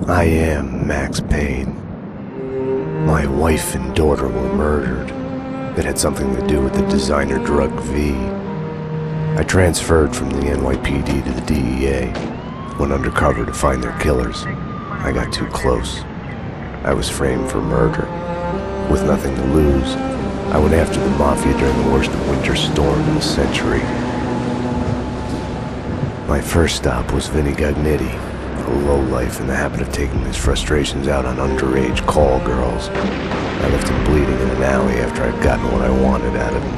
I am Max Payne. My wife and daughter were murdered. It had something to do with the designer drug V. I transferred from the NYPD to the DEA, went undercover to find their killers. I got too close. I was framed for murder. With nothing to lose, I went after the Mafia during the worst winter storm in a century. My first stop was Vinny Gagnetti, a lowlife in the habit of taking his frustrations out on underage call girls. I left him bleeding in an alley after I'd gotten what I wanted out of him.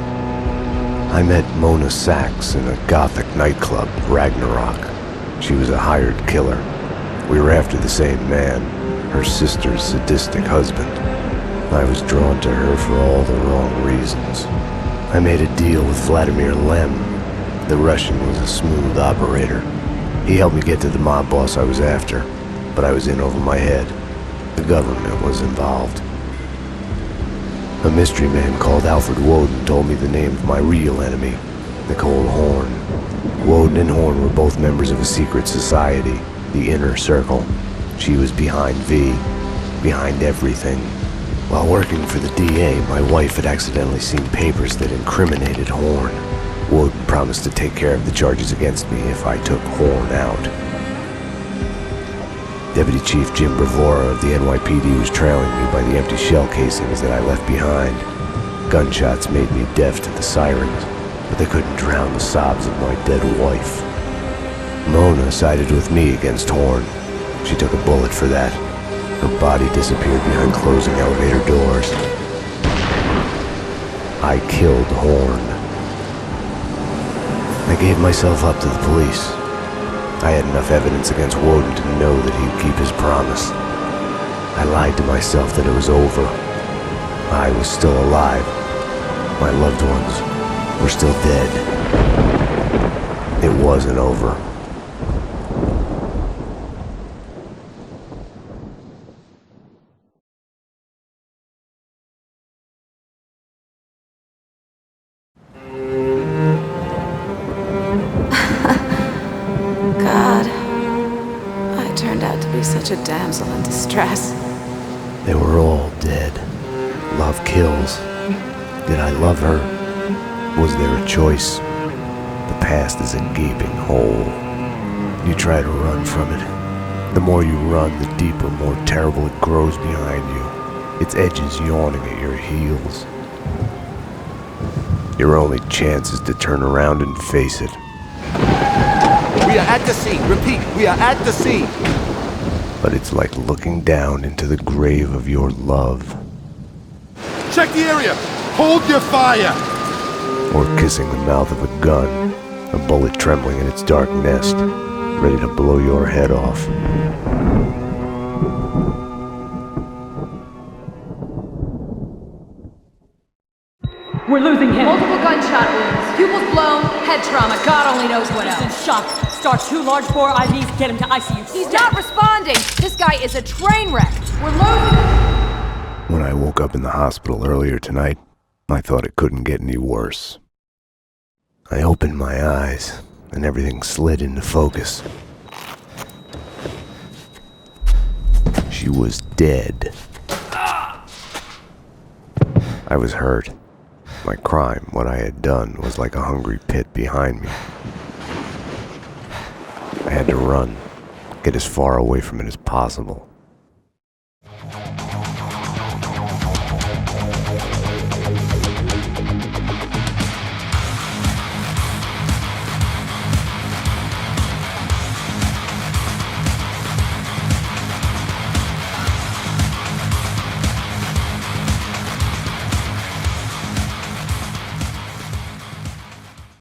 I met Mona Sachs in a gothic nightclub, Ragnarok. She was a hired killer. We were after the same man, her sister's sadistic husband. I was drawn to her for all the wrong reasons. I made a deal with Vladimir Lem. The Russian was a smooth operator. He helped me get to the mob boss I was after, but I was in over my head. The government was involved. A mystery man called Alfred Woden told me the name of my real enemy, Nicole Horn. Woden and Horn were both members of a secret society, the Inner Circle. She was behind V, behind everything. While working for the DA, my wife had accidentally seen papers that incriminated Horn. Woden promised to take care of the charges against me if I took Horn out. Deputy Chief Jim Bravura of the NYPD was trailing me by the empty shell casings that I left behind. Gunshots made me deaf to the sirens, but they couldn't drown the sobs of my dead wife. Mona sided with me against Horn. She took a bullet for that. Her body disappeared behind closing elevator doors. I killed Horn. I gave myself up to the police. I had enough evidence against Woden to know that he'd keep his promise. I lied to myself that it was over. I was still alive. My loved ones were still dead. It wasn't over. God, I turned out to be such a damsel in distress. They were all dead. Love kills. Did I love her? Was there a choice? The past is a gaping hole. You try to run from it. The more you run, the deeper, more terrible it grows behind you, its edges yawning at your heels. Your only chance is to turn around and face it. We are at the scene. Repeat, we are at the scene. But it's like looking down into the grave of your love. Check the area. Hold your fire. Or kissing the mouth of a gun, a bullet trembling in its dark nest, ready to blow your head off. We're losing him. Multiple gunshot wounds. Pupils blown, head trauma, God only knows what He's in else. shock. Start 2 large bore IVs, get him to ICU. He's not responding. This guy is a train wreck. We're losing him. When I woke up in the hospital earlier tonight, I thought it couldn't get any worse. I opened my eyes, and everything slid into focus. She was dead. I was hurt. My crime, what I had done, was like a hungry pit behind me. I had to run, get as far away from it as possible.